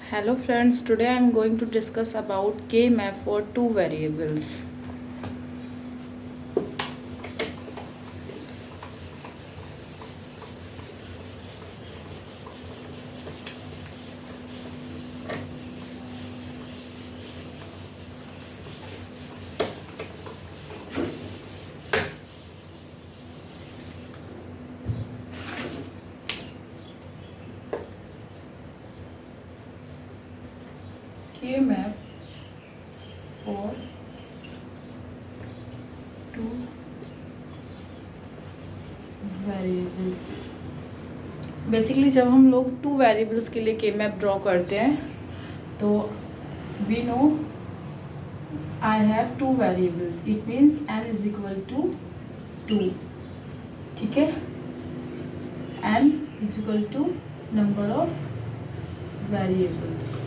Hello friends, today I am going to discuss about K-map for two variables. K-map for two variables. Basically जब हम लोग two variables के लिए K-map draw करते हैं तो we know I have two variables, it means n is equal to 2. ठीक है, n is equal to number of variables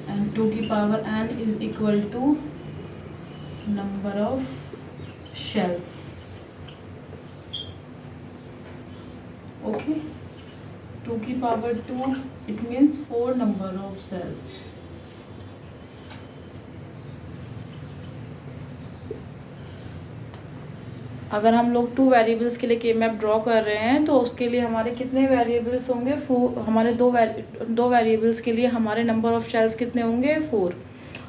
and 2 की power n is equal to number of shells. Okay, 2 की power 2 it means 4 number of cells. अगर हम लोग two variables के लिए के मैप ड्रॉ कर रहे हैं तो उसके लिए हमारे कितने वेरिएबल्स होंगे? हमारे दो वेरिएबल्स के लिए हमारे नंबर ऑफ शेल्स कितने होंगे? 4.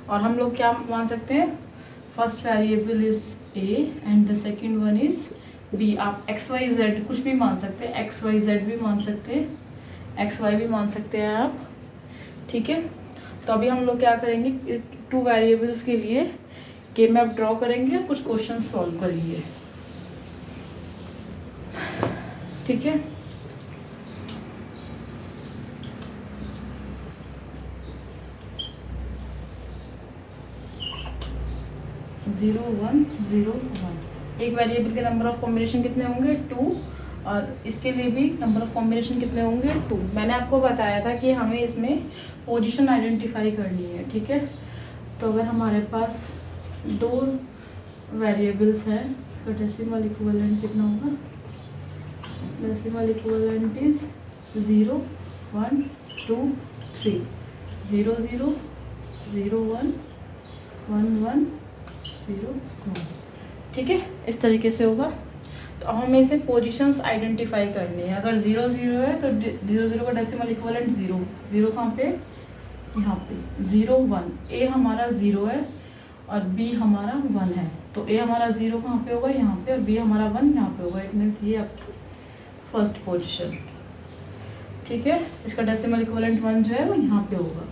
और हम लोग क्या मान सकते हैं? First variable is A and the second one is B. आप एक्स वाई जेड कुछ भी मान सकते हैं, एक्स वाई जेड भी मान सकते हैं, एक्स वाई भी मान सकते हैं आप. ठीक है, तो अभी हम लोग क्या करेंगे? टू वेरिएबल्स के लिए के मैप ड्रॉ करेंगे, कुछ क्वेश्चन सॉल्व करेंगे. ठीक है, जीरो वन जीरो वन. एक वेरिएबल के नंबर ऑफ कॉम्बिनेशन कितने होंगे? 2. और इसके लिए भी नंबर ऑफ कॉम्बिनेशन कितने होंगे? 2. मैंने आपको बताया था कि हमें इसमें पोजीशन आइडेंटिफाई करनी है. ठीक है, तो अगर हमारे पास दो वेरिएबल्स हैं, इसका डेसिमल इक्विवेलेंट कितना होगा? Decimal equivalent is 0 1 2 3. 0 0 0 1 1 1 0 1. ठीक है, इस तरीके से होगा. तो हमें इसे पोजीशंस आइडेंटिफाई करनी है. अगर 0 0 है तो 0 0 का डेसिमल इक्विवेलेंट 0. 0 कहाँ पे? यहाँ पे. 0 1. ए हमारा 0 है और बी हमारा 1 है. तो ए हमारा 0 कहाँ पे होगा? यहाँ पे. और बी हमारा 1 यहाँ पे होगा. इट मीन्स ये आपकी फर्स्ट पोजीशन. ठीक है, इसका डेसिमल इक्विवेलेंट 1 जो है वो यहाँ पे होगा.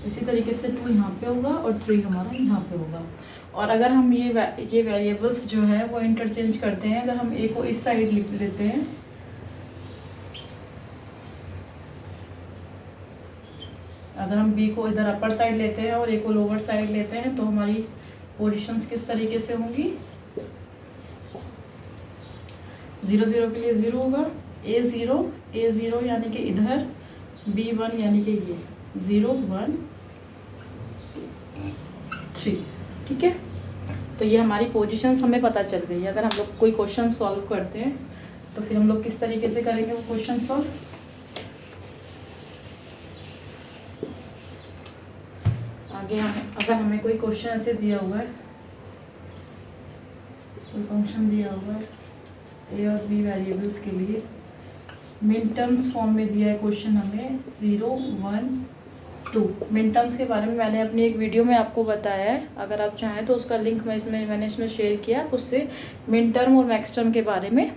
इसी तरीके से 2 यहाँ पे होगा और 3 हमारा यहाँ पे होगा. और अगर हम ये वेरिएबल्स जो है वो इंटरचेंज करते हैं, अगर हम ए को इस साइड लिख लेते हैं, अगर हम बी को इधर अपर साइड लेते हैं और ए को लोअर साइड लेते हैं तो हमारी पोजीशंस किस तरीके से होंगी? 0 0 के लिए 0 होगा, ए 0 यानी कि इधर, बी 1 यानी कि ये 0 1 3. ठीक है, तो ये हमारी पोजीशंस हमें पता चल गई है. अगर हम लोग कोई क्वेश्चन सॉल्व करते हैं तो फिर हम लोग किस तरीके से करेंगे वो क्वेश्चन सॉल्व? आगे अगर हमें कोई क्वेश्चन ऐसे दिया हुआ है, कोई फंक्शन दिया हुआ है ए और बी वेरिएबल्स के लिए, मिन टर्म्स फॉर्म में दिया है क्वेश्चन हमें 0 1 2. मिन टर्म्स के बारे में मैंने अपनी एक वीडियो में आपको बताया है. अगर आप चाहें तो उसका लिंक मैंने इसमें शेयर किया, उससे मिन टर्म और मैक्स टर्म के बारे में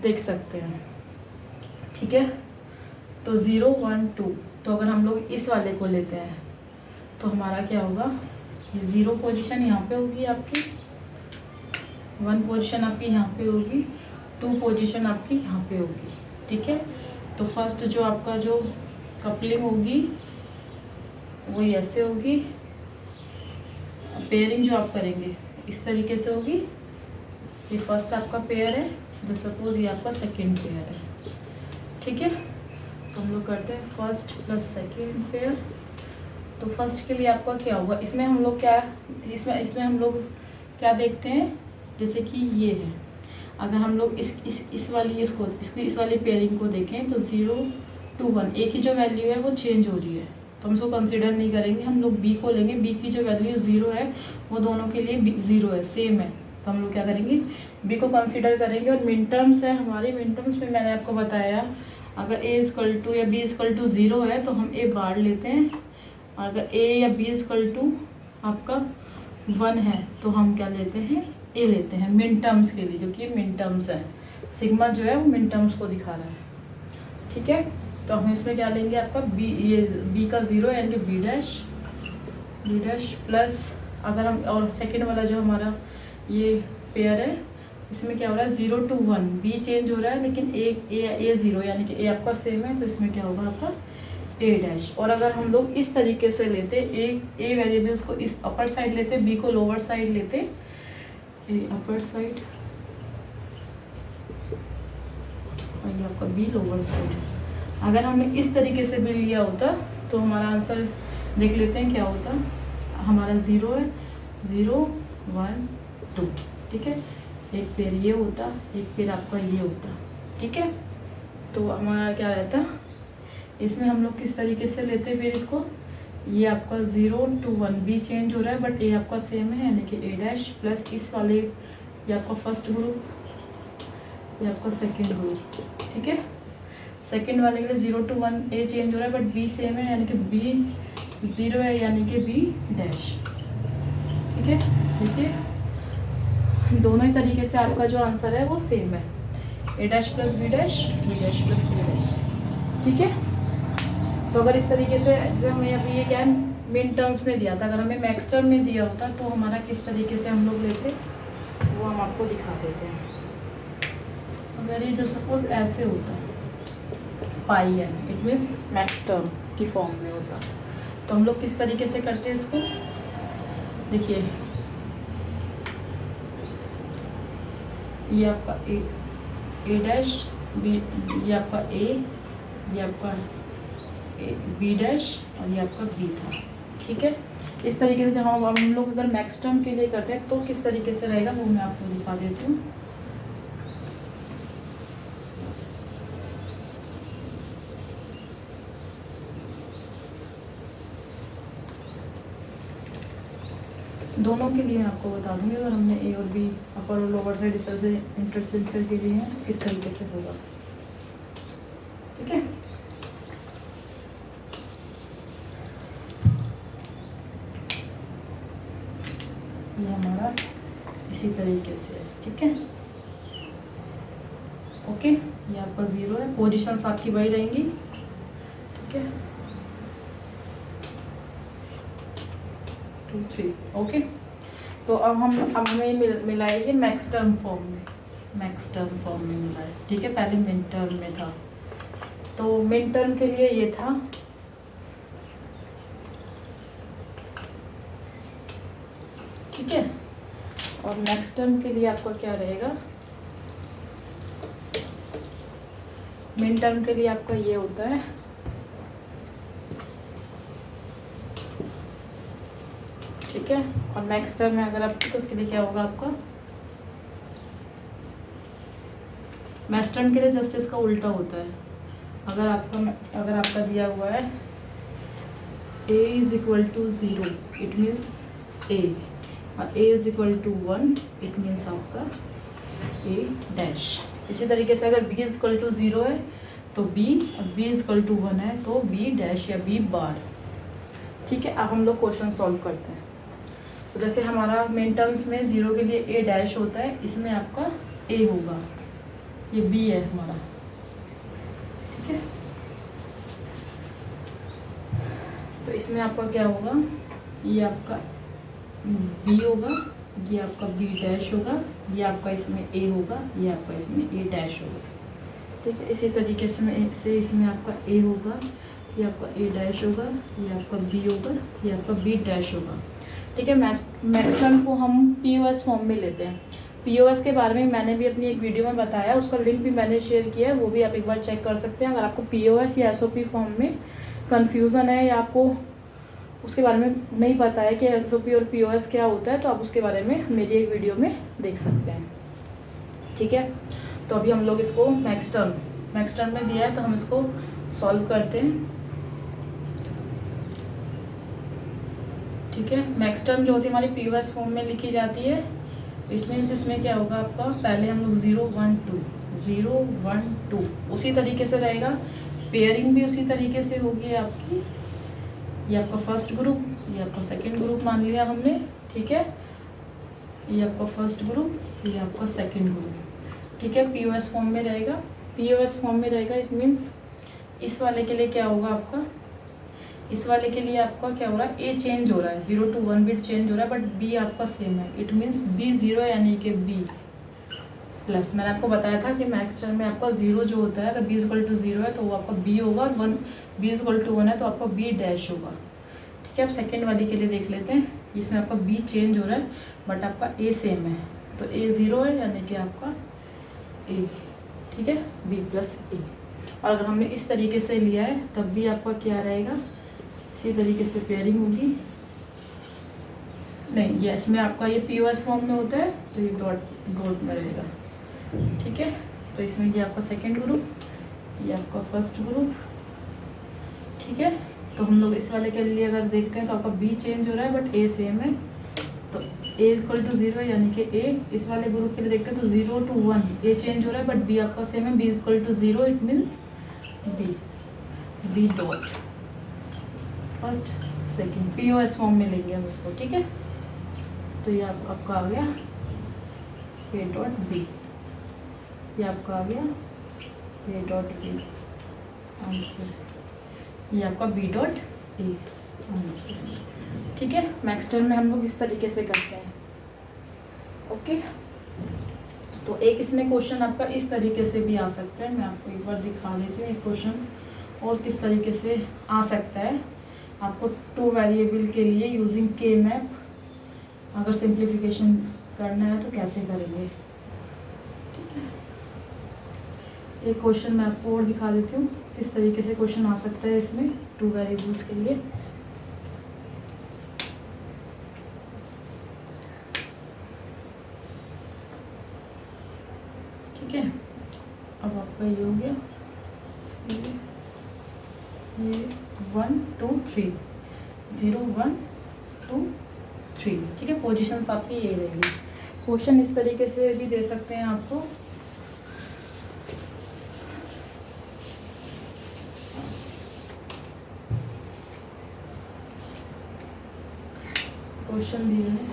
देख सकते हैं. ठीक है, तो 0 1 2. तो अगर हम लोग इस वाले को लेते हैं तो हमारा क्या होगा? ये 0 पोजीशन यहाँ पे होगी आपकी, 1 पोजीशन आपकी यहाँ पे होगी, 2 पोजीशन आपकी यहाँ पे होगी. ठीक है, तो फर्स्ट जो आपका जो कपलिंग होगी वो ऐसे होगी. पेयरिंग जो आप करेंगे इस तरीके से होगी. ये फर्स्ट आपका पेयर है, जो सपोज ये आपका सेकेंड पेयर है. ठीक है, तो हम लोग करते हैं फर्स्ट प्लस सेकेंड पेयर. तो फर्स्ट के लिए आपका क्या होगा? इसमें हम लोग क्या इसमें हम लोग क्या देखते हैं? जैसे कि ये है, अगर हम लोग इस वाली इस वाली पेयरिंग को देखें तो 0 2 1 ए की जो वैल्यू है वो चेंज हो रही है, तो हम इसको कंसिडर नहीं करेंगे। हम लोग बी को लेंगे, बी की जो वैल्यू 0 है वो दोनों के लिए 0 है, सेम है, तो हम लोग क्या करेंगे, बी को कंसिडर करेंगे। और मिन टर्म्स है हमारी, मिन टर्म्स में मैंने आपको बताया अगर ए इक्वल टू या बी इक्वल टू 0 है तो हम ए बार लेते हैं, और अगर ए या बी इक्वल टू आपका 1 है तो हम क्या लेते हैं, ए लेते हैं मिन टर्म्स के लिए, जो कि मिन टर्म्स है। सिग्मा जो है वो मिन टर्म्स को दिखा रहा है, ठीक है। तो हम इसमें क्या लेंगे, आपका बी, ये बी का 0 है यानी कि बी डैश प्लस, अगर हम और सेकंड वाला जो हमारा ये पेयर है इसमें क्या हो रहा है 0 2 1, बी चेंज हो रहा है लेकिन ए 0 यानी कि ए आपका सेम है, तो इसमें क्या होगा आपका ए डैश। और अगर हम लोग इस तरीके से लेते ए वेरिएबल्स को इस अपर साइड लेते, बी को लोअर साइड लेते, ए अपर साइड और ये आपका बी लोअर साइड, अगर हमने इस तरीके से भी लिया होता तो हमारा आंसर देख लेते हैं क्या होता। हमारा 0 है, 0 1 2, ठीक है, एक पेयर ये होता, एक पेयर आपका ये होता, ठीक है। तो हमारा क्या रहता, इसमें हम लोग किस तरीके से लेते फिर इसको, ये आपका 0 2 1 बी चेंज हो रहा है बट ए आपका सेम है यानी कि ए डैश प्लस इस वाले ये आपका फर्स्ट ग्रुप, ये आपका सेकंड ग्रुप, ठीक है। सेकंड वाले के लिए 0 2 1 ए चेंज हो रहा है बट बी सेम है यानी कि बी 0 है यानी कि बी डैश, ठीक है। देखिए दोनों ही तरीके से आपका जो आंसर है वो सेम है, A dash plus B dash, B dash plus A dash, ठीक है। तो अगर इस तरीके से, जैसे हमें अभी ये क्या है मिन टर्म्स में दिया था, अगर हमें मैक्स टर्म में दिया होता तो हमारा किस तरीके से हम लोग लेते वो हम आपको दिखा देते हैं। अगर ये जो सपोज ऐसे होता पाई है, इट मीन्स मैक्स टर्म की फॉर्म में होता, तो हम लोग किस तरीके से करते हैं इसको, देखिए ये आपका ए डैश बी, ये आपका ए, ये आपका बी डैश और ये आपका बी था, ठीक है। इस तरीके से जब हम लोग अगर मैक्स टर्म के लिए करते हैं तो किस तरीके से रहेगा वो मैं आपको दिखा देती हूँ। दोनों के लिए आपको बता दूंगी, अगर हमने ए और बी अपर और लोअर साइड इस तरह से इंटरचेंज करके लिए हैं किस तरीके से होगा, ठीक है। ये हमारा इसी तरीके से है, ठीक है, ओके। ये आपका 0 है, पोजीशंस आपकी वही रहेंगी, ठीक है, 2 3, ओके। तो अब हमें मिलाएंगे मैक्स टर्म फॉर्म में, मैक्स टर्म फॉर्म में मिलाए, ठीक है। पहले मिन टर्म में था, तो मिन टर्म के लिए ये था, ठीक है। और मैक्स टर्म के लिए आपका क्या रहेगा, मिन टर्म के लिए आपका ये होता है, ठीक है। और मैक्स टर्म में अगर आपकी तो उसके लिए क्या होगा आपका, मैक्स टर्म के लिए जस्ट इसका उल्टा होता है। अगर आपका दिया हुआ है a is equal to 0 it means a, और a is equal to 1 it means आपका a डैश। इसी तरीके से अगर b इज इक्वल टू 0 है तो b, और b इज इक्वल टू 1 है तो b डैश या b बार, ठीक है। अब हम लोग क्वेश्चन सॉल्व करते हैं। तो जैसे हमारा मेन टर्म्स में 0 के लिए a डैश होता है, इसमें आपका a होगा, ये b है हमारा, ठीक है। तो इसमें आपका क्या होगा, ये आपका b होगा, ये आपका b डैश होगा, ये आपका इसमें a होगा, ये आपका इसमें a डैश होगा, ठीक है। इसी तरीके से इसमें आपका a होगा, ये आपका a डैश होगा, ये आपका b होगा, ये आपका b डैश होगा, ठीक है। मैक्स टर्म को हम POS फॉर्म में लेते हैं। POS के बारे में मैंने भी अपनी एक वीडियो में बताया, उसका लिंक भी मैंने शेयर किया है, वो भी आप एक बार चेक कर सकते हैं। अगर आपको POS या SOP फॉर्म में कन्फ्यूज़न है या आपको उसके बारे में नहीं पता है कि SOP और POS क्या होता है, तो आप उसके बारे में मेरी एक वीडियो में देख सकते हैं, ठीक है। तो अभी हम लोग इसको मैक्स टर्म में दिया है, तो हम इसको सॉल्व करते हैं। ठीक है, मैक्स टर्म जो होती है हमारी पीओएस फॉर्म में लिखी जाती है। इट मीन्स इसमें क्या होगा आपका, पहले हम लोग 0 1 2 उसी तरीके से रहेगा, पेयरिंग भी उसी तरीके से होगी आपकी। ये आपका फर्स्ट ग्रुप, ये आपका सेकंड ग्रुप मान लिया हमने। ठीक है, ये आपका फर्स्ट ग्रुप, ये आपका सेकंड ग्रुप। ठीक है, पीओएस फॉर्म में रहेगा। पीओएस फॉर्म में रहेगा, इट मीन्स इस वाले के लिए क्या होगा आपका, इस वाले के लिए आपका क्या हो रहा है, ए चेंज हो रहा है, 0 to 1 बिट चेंज हो रहा है, बट बी आपका सेम है। इट मीन्स बी 0 यानी कि बी प्लस। मैंने आपको बताया था कि मैक्स टर्म में आपका 0 जो होता है, अगर बी इक्वल टू 0 है तो वो आपका बी होगा, और 1 बी इक्वल टू 1 है तो आपका बी डैश होगा। ठीक है, अब सेकेंड वाली के लिए देख लेते हैं। इसमें आपका बी चेंज हो रहा है बट आपका ए सेम है, तो ए 0 है यानी कि आपका ए। ठीक है, बी प्लस ए। और अगर हमने इस तरीके से लिया है तब भी आपका क्या रहेगा, इसी तरीके से पेयरिंग होगी। नहीं, ये इसमें आपका ये पीओएस फॉर्म में होता है तो ये डॉट में रहेगा। ठीक है, तो इसमें ये आपका सेकंड ग्रुप, ये आपका फर्स्ट ग्रुप। ठीक है, तो हम लोग इस वाले के लिए अगर देखते हैं तो आपका बी चेंज हो रहा है बट ए सेम है, तो ए इक्वल टू 0 यानी कि ए। इस वाले ग्रुप के लिए देखते हैं तो 0 to 1 ए चेंज हो रहा है बट बी आपका सेम है, B equal to 0, it means B dot first second, POS form में लेंगे हम इसको। ठीक है, तो ये आपका आ गया ए डॉट बी, ये आपका आ गया ए डॉट बी आंसर, ये आपका बी डॉट ए आंसर। ठीक है, मैक्स टर्म में हम लोग इस तरीके से करते हैं। ओके, तो एक इसमें क्वेश्चन आपका इस तरीके से भी आ सकता है। मैं आपको एक बार दिखा देती हूँ एक क्वेश्चन और किस तरीके से आ सकता है। आपको 2 वेरिएबल के लिए यूजिंग के मैप अगर सिंप्लीफिकेशन करना है तो कैसे करेंगे। एक क्वेश्चन मैं आपको और दिखा देती हूँ किस तरीके से क्वेश्चन आ सकता है इसमें 2 वेरिएबल्स के लिए। ठीक है, अब आपका ये हो गया, ये 1 2 3 0 1 2 3। ठीक है, पोजीशंस आपकी ये रहेगी। क्वेश्चन इस तरीके से भी दे सकते हैं आपको, क्वेश्चन दिए हैं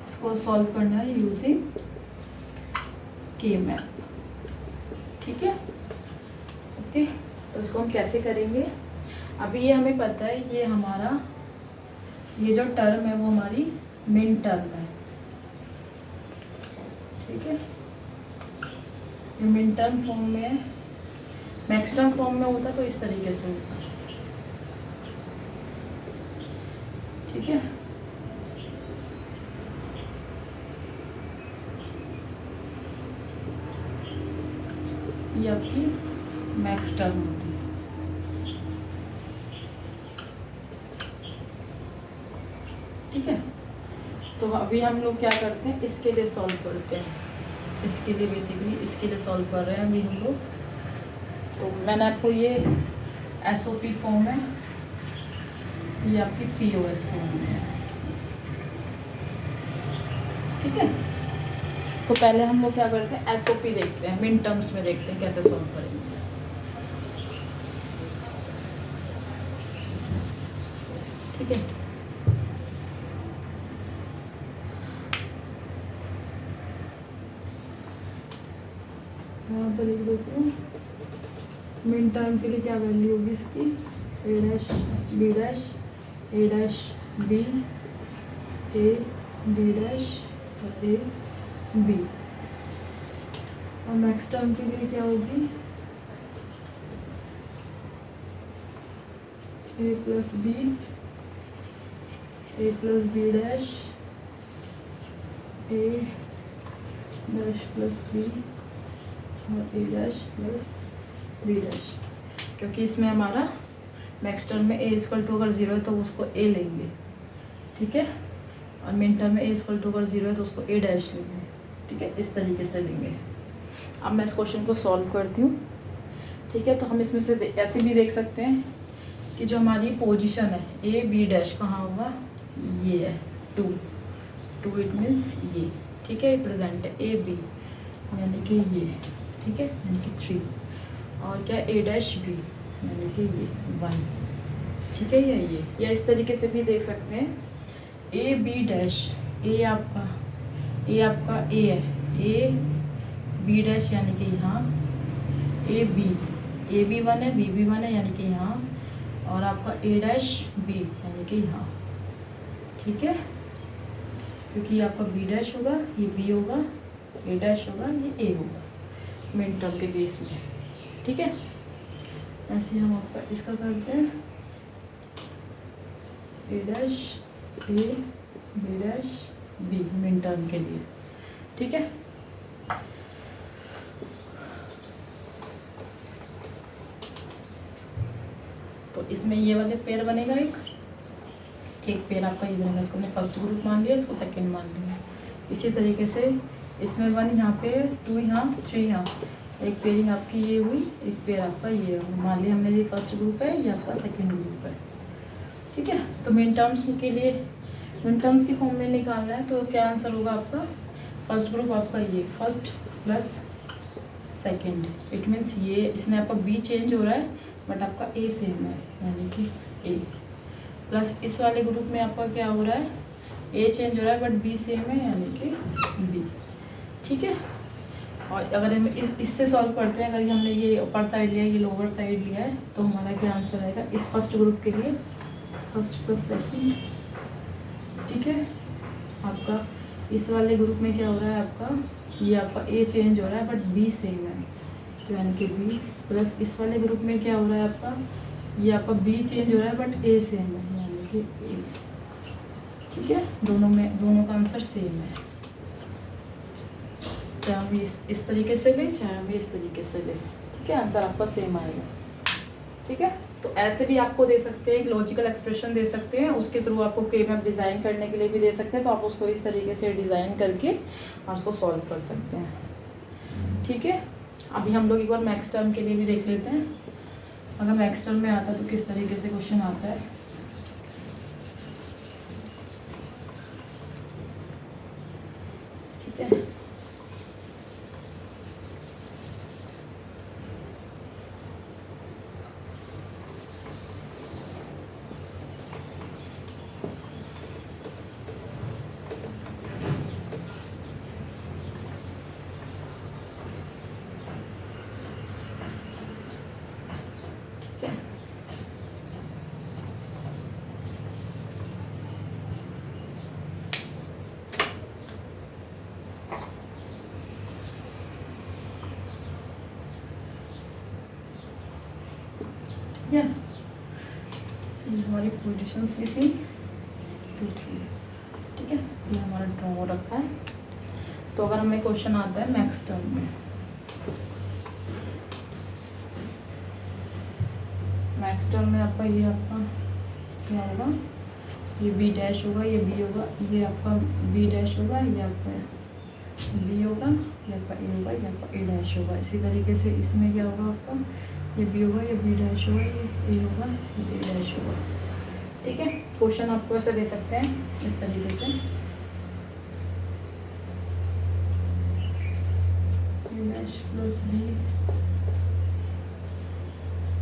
इसको सॉल्व करना है यूजिंग के मैप। ठीक है, ओके, तो इसको हम कैसे करेंगे। अभी ये हमें पता है, ये हमारा ये जो टर्म है वो हमारी मिन टर्म है। ठीक है, ये मिन टर्म फॉर्म में है, मैक्स टर्म फॉर्म में होता तो इस तरीके से होता। ठीक है, ये आपकी मैक्स टर्म होती है। ठीक है, तो अभी हम लोग क्या करते हैं, इसके लिए सॉल्व करते हैं। इसके लिए बेसिकली इसके लिए सॉल्व कर रहे हैं अभी हम लोग। तो मैंने आपको ये एसओपी फॉर्म है, ये आपकी पीओएस फॉर्म है। ठीक है, तो पहले हम लोग क्या करते हैं, एसओपी देखते हैं, मिन टर्म्स में देखते हैं कैसे सॉल्व करेंगे। ठीक है, यहाँ पर लिख देती हूँ मिन टर्म के लिए क्या वैल्यू होगी इसकी, A dash B dash, A dash B, A B dash और ए बी। और मैक्स टर्म के लिए क्या होगी, A plus B dash, A dash plus B और A dash plus B dash. क्योंकि इसमें हमारा मैक्स टर्म में ए इक्वल टू अगर 0 है तो उसको ए लेंगे, ठीक है, और मिन टर्म में ए इक्वल टू अगर 0 है तो उसको ए डैश लेंगे, ठीक है, इस तरीके से लेंगे। अब मैं इस क्वेश्चन को सॉल्व करती हूँ, ठीक है। तो हम इसमें से ऐसे भी देख सकते हैं कि जो हमारी पोजीशन है ए बी डैश कहाँ होगा, ये है 2 इट मीन्स ये, ठीक है, प्रेजेंट है ए बी यानी कि ये, ठीक है, यानी कि 3, और क्या ए डैश बी यानी कि ये 1, ठीक है, या इस तरीके से भी देख सकते हैं ए बी डैश, ए आपका ए है, ए बी डैश यानी कि यहाँ ए बी 1 है, बी बी 1 है यानी कि यहाँ, और आपका ए डैश बी यानी कि यहाँ, ठीक है, क्योंकि आपका बी डैश होगा, ये बी होगा, ए डैश होगा, ये ए होगा मिड टर्म के केस में, ठीक है। ऐसे हम आपका इसका करते हैं A dash A B dash B mid term के लिए, ठीक है। तो इसमें ये वाले पेयर बनेगा, एक पेयर आपका ये बनेगा, इसको हमने फर्स्ट ग्रुप मान लिया, इसको सेकंड मान लिया। इसी तरीके से इसमें 1 यहाँ पे, 2 यहाँ, 3 यहाँ, एक पेयरिंग आपकी ये हुई, एक पेयर आपका ये मान लिया हमने, ये फर्स्ट ग्रुप है, ये आपका सेकंड ग्रुप है, ठीक है। तो मिन टर्म्स के लिए मिन टर्म्स की फॉर्म में निकालना है, तो क्या आंसर होगा आपका, फर्स्ट ग्रुप आपका ये first plus second, it means ये इसमें आपका बी चेंज हो रहा है बट आपका ए सेम है यानी कि ए, प्लस इस वाले ग्रुप में आपका क्या हो रहा है, ए चेंज हो रहा है बट बी सेम है यानी कि बी, ठीक है। और अगर हम इससे सॉल्व करते हैं, अगर हमने ये अपर साइड लिया है, ये लोअर साइड लिया है, तो हमारा क्या आंसर आएगा इस फर्स्ट ग्रुप के लिए, फर्स्ट प्लस सेकंड, ठीक है। आपका इस वाले ग्रुप में क्या हो रहा है, आपका ये आपका ए चेंज हो रहा है बट बी सेम है, तो यानी कि बी, प्लस इस वाले ग्रुप में क्या हो रहा है आपका, ये आपका बी चेंज हो रहा है बट ए सेम है यानी कि ए, ठीक है। दोनों का आंसर सेम है, चाहे हम इस तरीके से लें, चाहे हम इस तरीके से लें, ठीक है, आंसर आपका सेम आएगा, ठीक है। तो ऐसे भी आपको दे सकते हैं, एक लॉजिकल एक्सप्रेशन दे सकते हैं, उसके थ्रू आपको के मैप डिज़ाइन करने के लिए भी दे सकते हैं, तो आप उसको इस तरीके से डिज़ाइन करके आप उसको सॉल्व कर सकते हैं, ठीक है। अभी हम लोग एक बार मैक्स टर्म के लिए भी देख लेते हैं, अगर मैक्स टर्म में आता है तो किस तरीके से क्वेश्चन आता है, ठीक है। ये हमारी पोजीशंस की थी 2 3, ठीक है, ये हमारा ड्रॉ हो रखा है। तो अगर हमें क्वेश्चन आता है मैक्स टर्म में, मैक्स टर्म में आपका ये आपका क्या होगा, ये बी डैश होगा, ये बी होगा, ये आपका बी डैश होगा, ये आपका बी होगा, ये आपका ए होगा, ये आपका ए डैश होगा। इसी तरीके से इसमें क्या होगा आपका, ये बी होगा, ये बी डैश होगा, ये ए होगा, ये ए डैश होगा, ठीक है। क्वेश्चन आपको ऐसे दे सकते हैं इस तरीके से, ए डैश प्लस बी,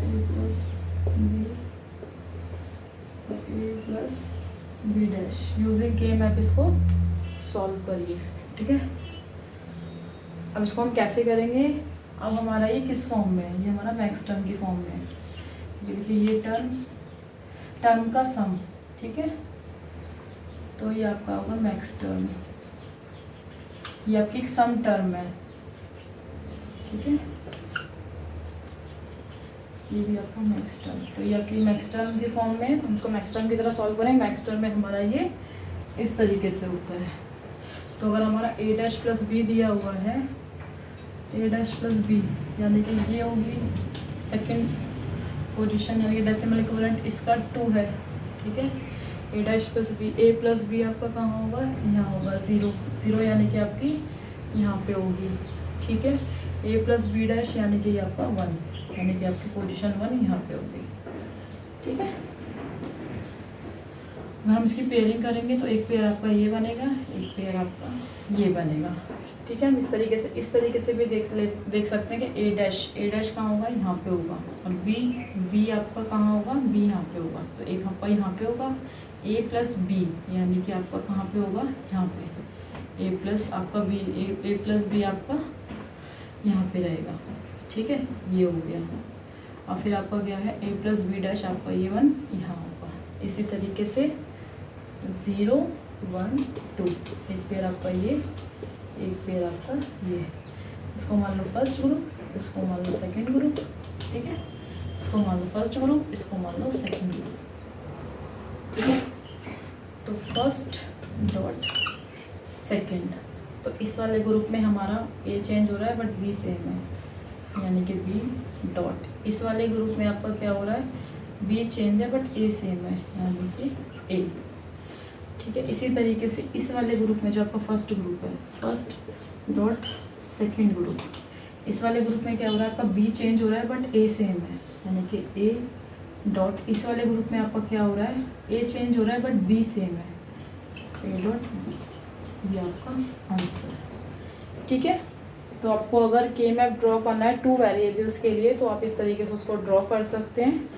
ए प्लस बी, ए प्लस बी डैश, यूजिंग के मैप इसको सॉल्व करिए, ठीक है। अब इसको हम कैसे करेंगे, अब हमारा ये किस फॉर्म में है, ये हमारा मैक्स टर्म की फॉर्म में है, ये देखिए ये टर्म का सम, ठीक है, तो ये आपका होगा मैक्स टर्म, ये आपकी एक सम टर्म है, ठीक है, ये भी आपका मैक्स टर्म, तो ये आपकी मैक्स टर्म की फॉर्म में, हम उसको मैक्स टर्म की तरह सॉल्व करेंगे। मैक्स टर्म में हमारा ये इस तरीके से होता है। तो अगर हमारा ए डैश प्लस बी दिया हुआ है, ए डैश प्लस बी यानी कि ये होगी सेकंड पोजीशन यानी कि डेसिमल इक्विवेलेंट इसका 2 है, ठीक है। A dash plus B, A plus B आपका कहाँ होगा, यहाँ होगा 0 0 यानी कि आपकी यहाँ पे होगी, ठीक है। ए प्लस बी डैश यानी कि आपका 1 यानी कि आपकी पोजीशन 1 यहाँ पे होगी, ठीक है। अगर हम इसकी पेयरिंग करेंगे तो एक पेयर आपका ये बनेगा, एक पेयर आपका ये बनेगा, ठीक है। हम इस तरीके से भी देख सकते हैं कि ए डैश कहाँ होगा, यहाँ पे होगा, और बी आपका कहाँ होगा, बी यहाँ पे होगा, तो एक आपका यहाँ पे होगा। ए प्लस बी यानी कि आपका कहाँ पे होगा, यहाँ पे। ए प्लस आपका बी, ए प्लस बी आपका यहाँ पे रहेगा, ठीक है, ये हो गया। और फिर आपका क्या है, ए प्लस बी डैश आपका ये 1 यहाँ होगा। इसी तरीके से 0 1 2 एक पेयर आपका ये, एक पेयर आपका ये। इसको मान लो फर्स्ट ग्रुप, इसको मान लो सेकंड ग्रुप, ठीक है। इसको मान लो फर्स्ट ग्रुप, इसको मान लो सेकंड ग्रुप, ठीक है। तो फर्स्ट डॉट सेकंड, तो इस वाले ग्रुप में हमारा ए चेंज हो रहा है बट बी सेम है, यानी कि बी डॉट। इस वाले ग्रुप में आपका क्या हो रहा है, बी चेंज है बट ए सेम है, यानी कि ए, ठीक है। इसी तरीके से इस वाले ग्रुप में जो आपका फर्स्ट ग्रुप है, फर्स्ट डॉट सेकंड ग्रुप, इस वाले ग्रुप में क्या हो रहा है, आपका बी चेंज हो रहा है बट ए सेम है, यानी कि ए डॉट। इस वाले ग्रुप में आपका क्या हो रहा है, ए चेंज हो रहा है बट बी सेम है, ए डॉट बी आपका आंसर, ठीक है। तो आपको अगर के मैप ड्रॉ करना है 2 वेरिएबल्स के लिए तो आप इस तरीके से उसको ड्रॉ कर सकते हैं।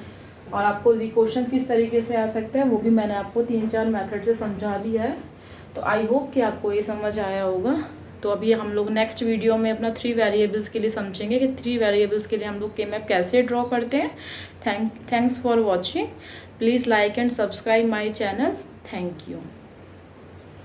और आपको क्वेश्चन किस तरीके से आ सकते हैं वो भी मैंने आपको 3-4 मेथड से समझा दिया है। तो आई होप कि आपको ये समझ आया होगा। तो अभी हम लोग नेक्स्ट वीडियो में अपना 3 वेरिएबल्स के लिए समझेंगे कि 3 वेरिएबल्स के लिए हम लोग के मैप कैसे ड्रॉ करते हैं। Thanks for watching. Please like and subscribe my channel. Thank you.